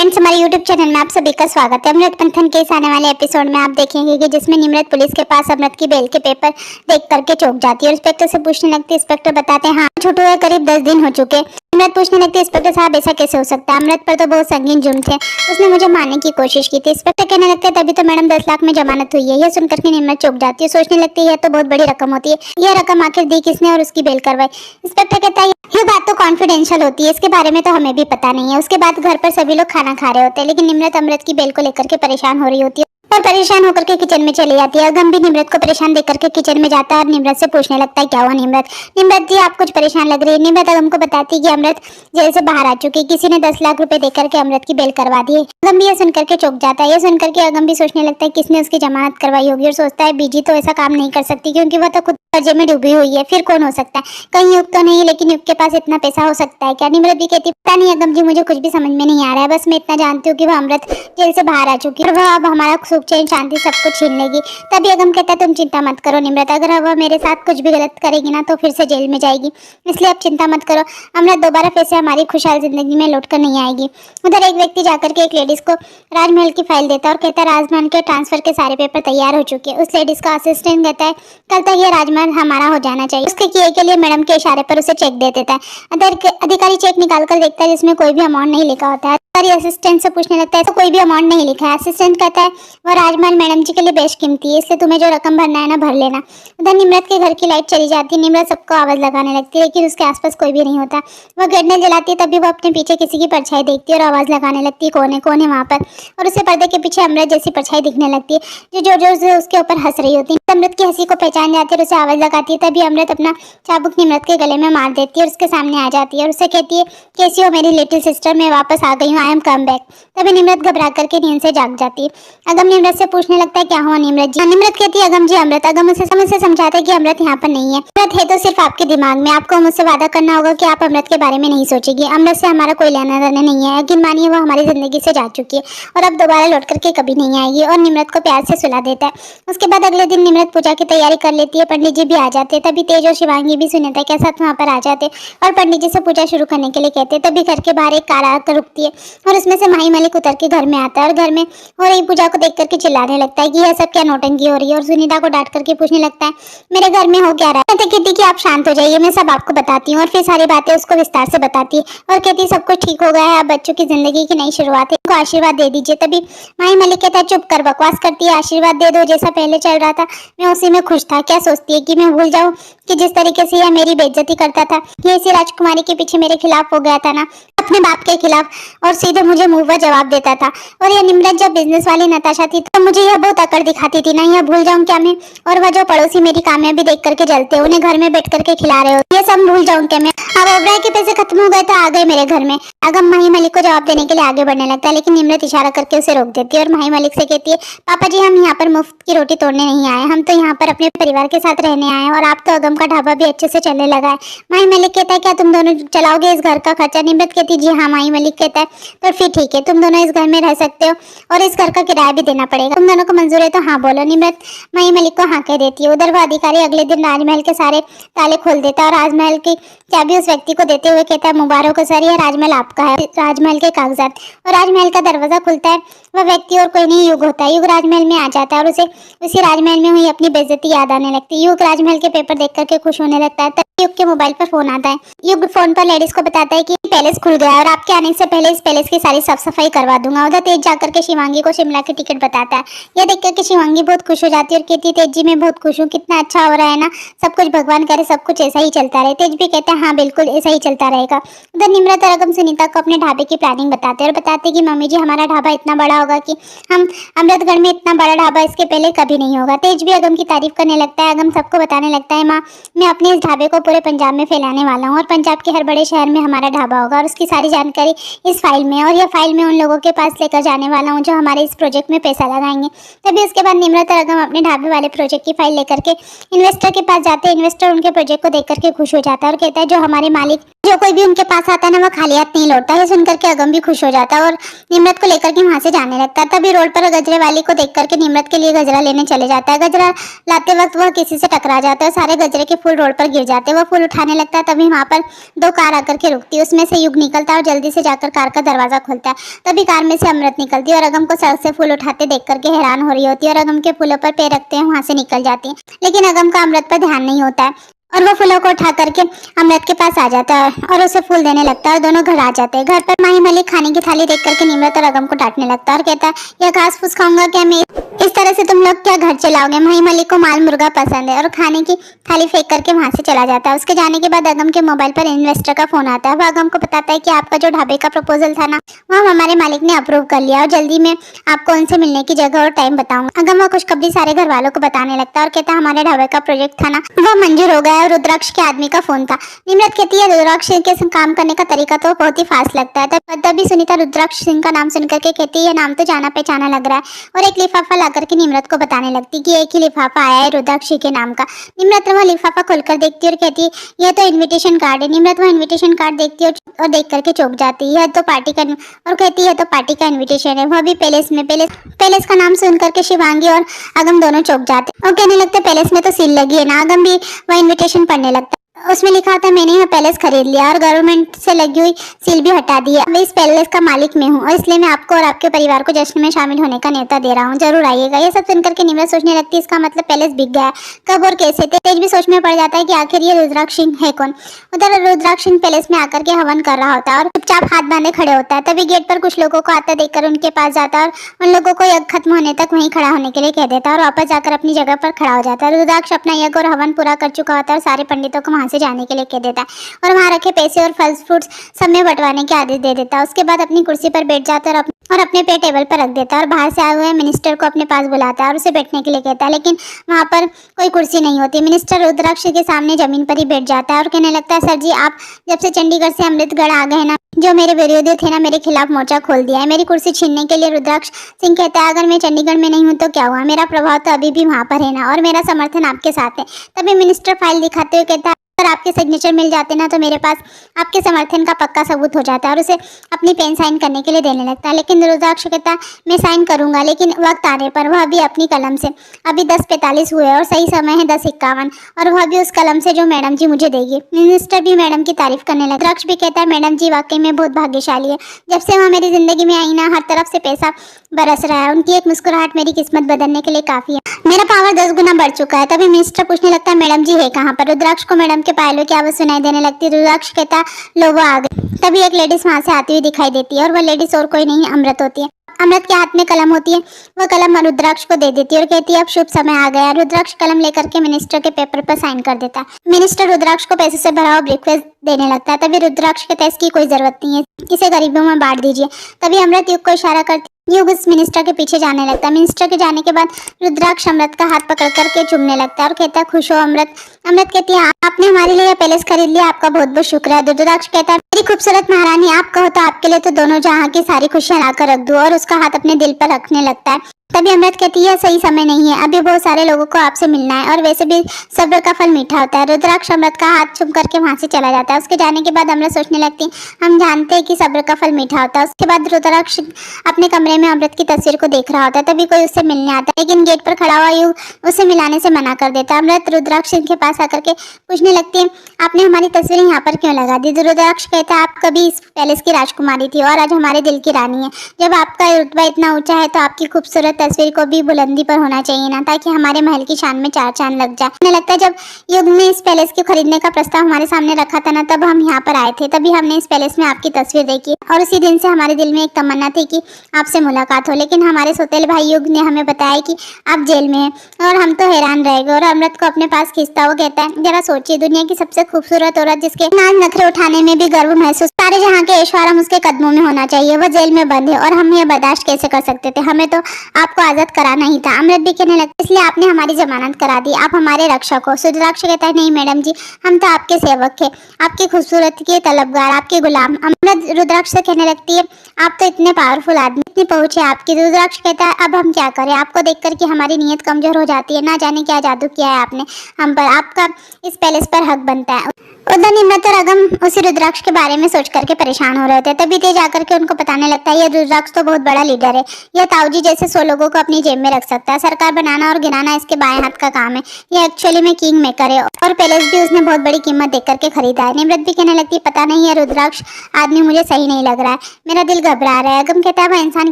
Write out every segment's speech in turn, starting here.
Friends, हमारे YouTube channel में आप सभी का स्वागत है। अमृत मंथन के इस आने वाले एपिसोड में आप देखेंगे कि जिसमें निम्रत पुलिस के पास अमृत की बेल के पेपर देख करके चौंक जाती है और इंस्पेक्टर से पूछने लगती है। इंस्पेक्टर बताते हैं हाँ छुट्टी हुए करीब 10 दिन हो चुके। निम्रत पूछने लगती है इंस्पेक्टर साहब ऐसा कैसे हो सकता है, अमृत पर तो बहुत संगीन जुर्म थे, उसने मुझे मारने की कोशिश की थी। इंस्पेक्टर कहने लगते हैं तभी तो मैडम 10 लाख में जमानत हुई है। यह सुनकर के निम्रत चौंक जाती है, सोचने लगती है यह तो बहुत बड़ी रकम होती है, यह रकम आखिर दी किसने और उसकी बेल करवाई। इंस्पेक्टर कहता है ये बात तो कॉन्फिडेंशियल होती है, इसके बारे में तो हमें भी पता नहीं है। उसके बाद घर पर सभी लोग खाना खा रहे होते हैं, लेकिन निम्रत अमृत की बेल को लेकर के परेशान हो रही होती है और परेशान होकर के किचन में चली जाती है। अगम भी निम्रत को परेशान देख करके किचन में जाता है और निम्रत से पूछने लगता है क्या हुआ निम्रत। निम्रत जी आप कुछ परेशान लग रही है। निम्रत अगम को बताती है कि अमृत जेल से बाहर आ चुकी है, किसी ने 10 लाख रुपए देकर के अमृत की बेल करवा दी है। अगम भी यह सुनकर के चौंक जाता है। यह सुनकर के अगम भी सोचने लगता है किसने उसकी जमानत करवाई होगी और सोचता है बीजी तो ऐसा काम नहीं कर सकती क्योंकि वह तो खुद कर्जे में डूबी हुई है, फिर कौन हो सकता है। कहीं युग तो नहीं, लेकिन युग के पास इतना पैसा हो सकता है क्या। निम्रत भी कहती पता नहीं अगम जी, मुझे कुछ भी समझ में नहीं आ रहा है, बस मैं इतना जानती हूँ कि वह अमृत जेल से बाहर आ चुकी है और वह अब हमारा सुख चैन शांति सब कुछ छीन लेगी। तभी अगम कहता है तुम चिंता मत करो निम्रत, अगर वह मेरे साथ कुछ भी गलत करेगी ना तो फिर से जेल में जाएगी, इसलिए अब चिंता मत करो। अमृत दोबारा फिर से हमारी खुशहाल जिंदगी में लौट कर नहीं आएगी। उधर एक व्यक्ति जाकर के एक लेडीज को राजमहल की फाइल देता है और कहता है राजमहल के ट्रांसफर के सारे पेपर तैयार हो चुके हैं। उस लेडीज का असिस्टेंट कहता है कल तक ये राजमहल हमारा हो जाना चाहिए। उसके किए के लिए मैडम के इशारे पर उसे चेक दे देता है। अधिकारी चेक निकाल कर देखता है जिसमें कोई भी अमाउंट नहीं लिखा होता है। असिस्टेंट से पूछने लगता है तो कोई भी अमाउंट नहीं लिखा है। असिस्टेंट कहता है वह राजमहल मैडम जी के लिए बेस्ट कीमती है, इसलिए तुम्हें जो रकम भरना है ना भर लेना। उधर निम्रत के घर की लाइट चली जाती है। निम्रत सबको आवाज लगाने लगती है लेकिन उसके आसपास कोई भी नहीं होता। वह गर्दनें जलाती है, तभी वह अपने पीछे किसी की परछाई देखती है और आवाज लगाने लगती है कौन है वहाँ पर। और उसे पर्दे के पीछे अमृत जैसी परछाई दिखने लगती है जो जोर जोर से उसके ऊपर हंस रही होती है। अमृत की हंसी को पहचान जाती है और उसे आवाज लगाती है। तभी अमृत अपना चाबुक निम्रत के गले में मार देती है और उसके सामने आ जाती है और उसे कहती है कैसी हो मेरी लिटिल सिस्टर, मैं वापस आ गई हूँ, आई एम कम बैक। तभी निम्रत घबरा करके नींद से जाग जाती है। अगम निम्रत से पूछने लगता है क्या हुआ निम्रत जी। निम्रत कहती है अगम जी अमृत। अगम उसे समझाता है कि अमृत यहाँ पर नहीं है, अमृत है तो सिर्फ आपके दिमाग में। आपको मुझसे वादा करना होगा कि आप अमृत के बारे में नहीं सोचेगी। अमृत से हमारा कोई लेना देना नहीं है, यकीन मानिए वो हमारी जिंदगी से जा चुकी है और अब दोबारा लौट करके कभी नहीं आएगी। और निम्रत को प्यार से सुला देता है। उसके बाद अगले दिन निम्रत पूजा की तैयारी कर लेती है। पंडित जी भी आ जाते हैं। तभी तेज और शिवांगी भी सुनीता के साथ वहाँ पर आ जाते और पंडित जी से पूजा शुरू करने के लिए कहते हैं। तभी घर के बाहर एक कार आकर रुकती है और उसमें से माही मलिक उतर के घर में आता है और घर में हो रही पूजा को देख करके चिल्लाने लगता है कि यह सब क्या नौटंकी हो रही है। और सुनीता को डांट करके पूछने लगता है मेरे घर में हो क्या रहा है। तो कहती कि आप शांत हो जाइए, मैं सब आपको बताती हूँ। और फिर सारी बातें उसको विस्तार से बताती है और कहती सब कुछ ठीक हो गया है, अब बच्चों की जिंदगी की नई शुरुआत है, उनको आशीर्वाद दे दीजिए। तभी माही मलिक कहता है चुप कर, बकवास करती है, आशीर्वाद दे दो, जैसा पहले चल रहा था मैं उसी में खुश था। क्या सोचती है कि मैं भूल जाऊं कि जिस तरीके से यह मेरी बेइज्जती करता था, ये इसी राजकुमारी के पीछे मेरे खिलाफ हो गया था ना, अपने बाप के खिलाफ, और सीधे मुझे मुंह पर जवाब देता था। और यह निम्रत जब बिजनेस वाली नताशा थी तो मुझे यह बहुत अकड़ दिखाती थी ना, यह भूल जाऊं क्या मैं। और वह जो पड़ोसी मेरी कामयाबी देख करके जलते, उन्हें घर में बैठ करके खिला रहे हो, ये सब भूल जाऊं क्या मैं। अब ओबराय के पैसे खत्म हो गए तो आ गए मेरे घर में। अगम माही मलिक को जवाब देने के लिए आगे बढ़ने लगता है लेकिन निम्रत इशारा करके उसे रोक देती है और माही मलिक से कहती है पापा जी हम यहाँ पर मुफ्त की रोटी तोड़ने नहीं आए, हम तो यहाँ पर अपने परिवार के साथ रहने आए हैं और आप तो अगम का ढाबा भी अच्छे से चलने लगा है। माही मलिक कहता है क्या तुम दोनों चलाओगे इस घर का खर्चा। निम्रत कहती जी हाँ। माही मलिक कहता है तो फिर ठीक है, तुम दोनों इस घर में रह सकते हो और इस घर का किराया भी देना पड़ेगा, तुम दोनों को मंजूर है तो हाँ बोलो। निम्रत माही मलिक को हाँ कह देती है। उधर वह अधिकारी अगले दिन राजमहल के सारे ताले खोल देता है और राजमहल की चाबी उस व्यक्ति को देते हुए कहता है मुबारक हो सर, यह राजमहल आपका है, राजमहल के कागजात। और राजमहल का दरवाजा खुलता है, वह व्यक्ति और कोई नहीं युग होता है। युग राजमहल में आ जाता है और उसे उसी राजमहल में हुई अपनी बेइज्जती याद आने लगती है। युग राजमहल के पेपर देख करके खुश होने लगता है। तब युग के मोबाइल पर फोन आता है। युग फोन पर लेडीज को बताता है कि पैलेस खुल गया है और आपके आने से पहले इस पैलेस की सारी साफ सफाई करवा दूंगा। उधर तेज जाकर के शिवांगी को शिमला की टिकट बताता है। यह देख करके शिवांगी बहुत खुश हो जाती है और कहती तेज जी मैं बहुत खुश हूँ, कितना अच्छा हो रहा है ना, सब कुछ भगवान करे सब कुछ ऐसा ही चलता रहे। तेज भी कहता है हाँ बिल्कुल ऐसा ही चलता रहेगा। उधर निम्रत और अगम सुनीता को अपने ढाबे की प्लानिंग बताते हैं और बताते कि मम्मी जी हमारा ढाबा इतना बड़ा होगा कि हम अमृतगढ़ में इतना बड़ा ढाबा इसके पहले कभी नहीं होगा। तेज भी अगम की तारीफ करने लगता है। अगम सबको बताने लगता है माँ मैं अपने इस ढाबे को पूरे पंजाब में फैलाने वाला हूँ और पंजाब के हर बड़े शहर में हमारा ढाबा होगा और उसकी सारी जानकारी इस फाइल में, और यह फाइल मैं उन लोगों के पास लेकर जाने वाला हूँ जो हमारे इस प्रोजेक्ट में पैसा लगाएंगे। तभी उसके बाद निम्रत और अगम अपने ढाबे वाले प्रोजेक्ट की फाइल लेकर के इन्वेस्टर के पास जाते हैं। इन्वेस्टर उनके प्रोजेक्ट को देख करके खुश हो जाता है और कहता है जो हमारे मालिक जो कोई भी उनके पास आता है ना वो खाली हाथ नहीं लौटता है। सुनकर के अगम भी खुश हो जाता है और निम्रत को लेकर के वहां से जाने लगता है। तभी रोड पर गजरे वाली को देख करके निम्रत के लिए गजरा लेने चले जाता है। गजरा लाते वक्त वह किसी से टकरा जाता है, सारे गजरे के फूल रोड पर गिर जाते हैं। वो फूल उठाने लगता है तभी वहाँ पर दो कार आकर के रुकती है। उसमें से युग निकलता है और जल्दी से जाकर कार का दरवाजा खोलता है। तभी कार में से अमृत निकलती है और अगम को सड़क से फूल उठाते देख करके हैरान हो रही होती है और अगम के फूलों पर पैर रखते हैं वहाँ से निकल जाती है। लेकिन अगम का अमृत पर ध्यान नहीं होता है और वो फूलों को उठा करके अमृत के पास आ जाता है और उसे फूल देने लगता है और दोनों घर आ जाते हैं। घर पर माही मलिक खाने की थाली देख करके निम्रत और अगम को डांटने लगता है और कहता है यह घास फूस खाऊंगा क्या मैं, इस तरह से तुम लोग क्या घर चलाओगे। माही मलिक को माल मुर्गा पसंद है और खाने की थाली फेंक करके वहां से चला जाता है। उसके जाने के बाद अगम के मोबाइल पर इन्वेस्टर का फोन आता है। वो अगम को बताता है कि आपका जो ढाबे का प्रपोजल था ना, वो हमारे मालिक ने अप्रूव कर लिया और जल्दी में आपको उनसे मिलने की जगह और टाइम बताऊंगा। अगम वो खुशखबरी सारे घर वालों को बताने लगता है और कहता है हमारे ढाबे का प्रोजेक्ट था ना, वो मंजूर हो गया और रुद्राक्ष के आदमी का फोन था। निम्रत कहती है रुद्राक्ष सिंह के काम करने का तरीका तो बहुत ही फास्ट लगता है। तभी सुनीता रुद्राक्ष सिंह का नाम सुनकर के कहती है नाम तो जाना पहचाना लग रहा है और एक लिफाफा ला करके निम्रत को बताने लगती कि एक ही लिफाफा आया है रुद्राक्ष के नाम का। निम्रत वो लिफाफा खोलकर देखती है और कहती है यह तो इनविटेशन कार्ड है। निम्रत वो इनविटेशन कार्ड देखती है और देख करके चौंक जाती है तो पार्टी का, और कहती है तो पार्टी का इनविटेशन है, वह भी पैलेस में। पैलेस का नाम सुन करके शिवांगी और अगम दोनों चौंक जाते और कहने लगते पैलेस में तो सील लगी है ना। अगम भी वह इन्विटेशन पढ़ने लगता है। उसमें लिखा था मैंने यह पैलेस खरीद लिया और गवर्नमेंट से लगी हुई सील भी हटा दी है। मैं इस पैलेस का मालिक मैं हूँ और इसलिए मैं आपको और आपके परिवार को जश्न में शामिल होने का न्योता दे रहा हूँ, जरूर आइएगा। ये सब सुनकर के निम्रत सोचने लगती है इसका मतलब पैलेस बिक गया है, कब और कैसे। तेज भी सोच में पड़ जाता है कि आखिर ये रुद्राक्ष सिंह है कौन। उधर रुद्राक्ष सिंह पैलेस में आकर के हवन कर रहा होता है और चुपचाप हाथ बांधे खड़े होता है। तभी गेट पर कुछ लोगों को आता देखकर उनके पास जाता है और उन लोगों को यज्ञ खत्म होने तक वहीं खड़ा होने के लिए कह देता है और वापस जाकर अपनी जगह पर खड़ा हो जाता है। रुद्राक्ष अपना यज्ञ और हवन पूरा कर चुका होता है और सारे पंडितों को वहां से जाने के लिए कह देता है और वहां रखे पैसे और फल फ्रूट्स सब में बंटवाने के आदेश दे देता है। उसके बाद अपनी कुर्सी पर बैठ जाता है और अपने पे टेबल पर रख देता है और बाहर से आए हुए मिनिस्टर को अपने पास बुलाता है और उसे बैठने के लिए कहता है। लेकिन वहां पर कोई कुर्सी नहीं होती। मिनिस्टर रुद्राक्ष के सामने जमीन पर ही बैठ जाता है और कहने लगता है सर जी आप जब से चंडीगढ़ से अमृतगढ़ आ गए ना, जो मेरे विरोधी थे ना, मेरे खिलाफ मोर्चा खोल दिया है मेरी कुर्सी छीनने के लिए। रुद्राक्ष सिंह कहता है अगर मैं चंडीगढ़ में नहीं हूँ तो क्या हुआ, मेरा प्रभाव तो अभी भी वहां पर है ना और मेरा समर्थन आपके साथ है। तभी मिनिस्टर फाइल दिखाते हुए कहता है अगर आपके सिग्नेचर मिल जाते ना तो मेरे पास आपके समर्थन का पक्का सबूत हो जाता है और उसे अपनी पेन साइन करने के लिए देने लगता है। लेकिन रुद्राक्ष कहता है मैं साइन करूंगा लेकिन वक्त आने पर, वह भी अपनी कलम से। अभी 10:45 हुए और सही समय है 10:51 और वह भी उस कलम से जो मैडम जी मुझे देगी। मिनिस्टर भी मैडम की तारीफ करने लगा। रुद्राक्ष भी कहता है मैडम जी वाकई में बहुत भाग्यशाली है, जब से वह मेरी जिंदगी में आई ना हर तरफ से पैसा बरस रहा है। उनकी एक मुस्कुराहट मेरी किस्मत बदलने के लिए काफी है, मेरा पावर 10 गुना बढ़ चुका है। तभी मिनिस्टर पूछने लगता है मैडम जी है कहाँ पर। रुद्राक्ष को मैडम के पायलों की आवाज सुनाई देने लगती है। रुद्राक्ष कहता लो वो आ गई। तभी एक लेडीज वहां से आती हुई दिखाई देती है और वह लेडीज और कोई नहीं अमृत होती है। अमृत के हाथ में कलम होती है, वह कलम रुद्राक्ष को दे देती है और कहती है अब शुभ समय आ गया। रुद्राक्ष कलम लेकर के मिनिस्टर के पेपर पर साइन कर देता है। मिनिस्टर रुद्राक्ष को पैसे से भरा हुआ ब्रीफकेस देने लगता है। तभी रुद्राक्ष कहता है इसकी कोई जरूरत नहीं है, इसे गरीबों में बांट दीजिए। तभी अमृत युग को इशारा करती युग उस मिनिस्टर के पीछे जाने लगता है। मिनिस्टर के जाने के बाद रुद्राक्ष अमृत का हाथ पकड़ करके चूमने लगता है और कहता है खुश हो अमृत। अमृत कहती है आपने हमारे लिए पैलेस खरीद लिया, आपका बहुत बहुत शुक्र है। रुद्राक्ष कहता है मेरी खूबसूरत महारानी आप कहो तो आपके लिए तो दोनों जहाँ की सारी खुशियां लाकर रख दूं और उसका हाथ अपने दिल पर रखने लगता है। तभी अमृत कहती है सही समय नहीं है, अभी बहुत सारे लोगों को आपसे मिलना है और वैसे भी सब्र का फल मीठा होता है। रुद्राक्ष अमृत का हाथ चूम करके वहां से चला जाता है। उसके जाने के बाद अमृत सोचने लगती है हम जानते हैं कि सब्र का फल मीठा होता है। उसके बाद रुद्राक्ष अपने कमरे में अमृत की तस्वीर को देख रहा होता है। तभी कोई उससे मिलने आता है लेकिन गेट पर खड़ा हुआ युग उसे मिलाने से मना कर देता है। अमृत रुद्राक्ष के पास आकर के पूछने लगती है आपने हमारी तस्वीर यहाँ पर क्यों लगा दी। रुद्राक्ष कहता है आप कभी इस पैलेस की राजकुमारी थी और आज हमारे दिल की रानी है। जब आपका रुतबा इतना ऊंचा है तो आपकी खूबसूरत तस्वीर को भी बुलंदी पर होना चाहिए ना, ताकि हमारे महल की शान में 4 चांद लग जाए। मुझे लगता है जब युग ने इस पैलेस को खरीदने का प्रस्ताव हमारे सामने रखा था ना, तब हम यहाँ पर आए थे। तभी हमने इस पैलेस में आपकी तस्वीर देखी और उसी दिन से हमारे दिल में एक तमन्ना थी कि आपसे मुलाकात हो। लेकिन हमारे सौतेले भाई युग ने हमें बताया कि आप जेल में हैं और हम तो हैरान रह गए। और अमृत को अपने पास खींचता हुआ कहता है जरा सोचिए दुनिया की सबसे खूबसूरत औरत जिसके नाज नखरे उठाने में भी गर्व महसूस, सारे जहाँ के ऐश्वर्य हम उसके कदमों में होना चाहिए, वह जेल में बंद है और हम ये बर्दाश्त कैसे कर सकते थे। हमें तो आपको आजाद कराना ही था। अमृत भी कहने लगता इसलिए आपने हमारी जमानत करा दी, आप हमारे रक्षक हो। रुद्राक्ष कहता है नहीं मैडम जी, हम तो आपके सेवक थे, आपकी खूबसूरती के तलबगार, आपके गुलाम। अमृत रुद्राक्ष से कहने लगती है आप तो इतने पावरफुल आदमी, इतनी पहुंचे आपकी। रुद्राक्ष कहता है अब हम क्या करें, आपको देख कर के हमारी नीयत कमजोर हो जाती है, ना जाने क्या जादू किया है आपने हम पर, आपका इस पैलेस पर हक बनता है। उधर निम्रत और अगम उसी रुद्राक्ष के बारे में सोच करके परेशान हो रहे थे। तभी तेज आकर के उनको बताने लगता है, यह रुद्राक्ष तो बहुत बड़ा लीडर है, यह ताऊजी जैसे 100 लोगों को अपनी जेब में रख सकता है। सरकार बनाना और गिनाना इसके बाएं हाथ का काम है। यह एक्चुअली में किंग मेकर है और पैलेस भी उसने बहुत बड़ी कीमत देकर के खरीदा है। निम्रत भी कहने लगती, पता नहीं यह रुद्राक्ष आदमी मुझे सही नहीं लग रहा है, मेरा दिल घबरा रहा है। अगम कहता है, वह इंसान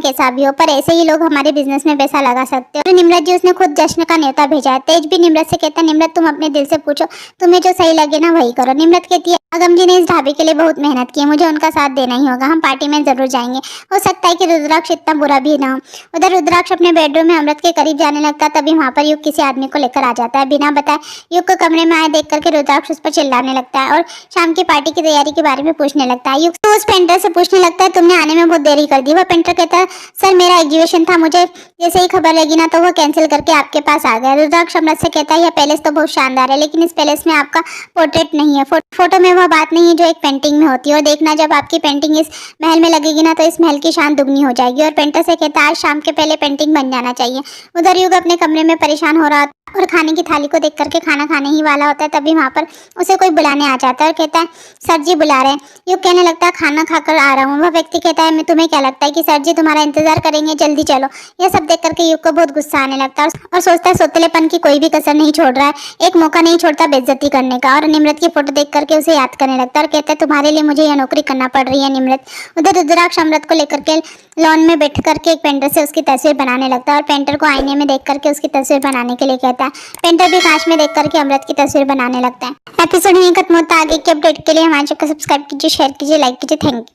कैसा भी हो, पर ऐसे ही लोग हमारे बिजनेस में पैसा लगा सकते हैं। निम्रत जी उसने खुद जश्न का न्योता भेजा है। तेज भी निम्रत से कहता है, निम्रत तुम अपने दिल से पूछो, तुम्हें जो सही लगे ना वही करो। निम्रत कहती है, अगम जी ने इस ढाबे के लिए बहुत मेहनत की है, मुझे उनका साथ देना ही होगा, हम पार्टी में जरूर जाएंगे। हो सकता है कि रुद्राक्ष इतना बुरा भी ना हो। उधर रुद्राक्ष अपने बेडरूम में अमृत के करीब जाने लगता है। तभी वहां पर युग किसी आदमी को लेकर आ जाता है। बिना बताए युग को कमरे में आए देख करके रुद्राक्ष उस पर चिल्लाने लगता है और शाम की पार्टी की तैयारी के बारे में पूछने लगता है। युग तो उस पेंटर से पूछने लगता है, तुमने आने में बहुत देरी कर दी। वह पेंटर कहता है, सर मेरा एग्जीबिशन था, मुझे जैसे ही खबर लगी ना तो वह कैंसिल करके आपके पास आ गया। रुद्राक्ष अमृत से कहता है, यह पैलेस तो बहुत शानदार है, लेकिन इस पैलेस में आपका पोर्ट्रेट नहीं है। फोटो में वह बात नहीं है जो एक पेंटिंग में होती है। और देखना, जब आपकी पेंटिंग इस महल में लगेगी ना तो इस महल की शान दुगनी हो जाएगी। और पेंटर से कहता है, आज शाम के पहले पेंटिंग बन जाना चाहिए। उधर युग अपने कमरे में परेशान हो रहा था और खाने की थाली को देख करके खाना खाने ही वाला होता है। तभी वहां पर उसे कोई बुलाने आ जाता है और कहता है, सर जी बुला रहे हैं। युग कहने लगता है, खाना खाकर आ रहा हूँ। वह व्यक्ति कहता है, मैं तुम्हें क्या लगता है कि सर जी तुम्हारा इंतजार करेंगे, जल्दी चलो। यह सब देख करके युग को बहुत गुस्सा आने लगता है और सोचता है सोतलेपन की कोई भी कसर नहीं छोड़ रहा है, एक मौका नहीं छोड़ता बेइज्जती करने का। और निम्रत की फोटो देख करके उसे याद करने लगता है और कहता है, तुम्हारे लिए मुझे यह नौकरी करना पड़ रही है निम्रत। उधर रुद्राक्ष अमृत को लेकर के लॉन में बैठ करके एक पेंटर से उसकी तस्वीर बनाने लगता है और पेंटर को आईने में देख करके उसकी तस्वीर बनाने के लिए कहता है। पेंटर भी कांच में देख करके अमृत की तस्वीर बनाने लगता है। एपिसोड यहीं खत्म होता है। आगे की अपडेट के लिए हमारे चैनल को सब्सक्राइब कीजिए, शेयर कीजिए, लाइक कीजिए। Thank you.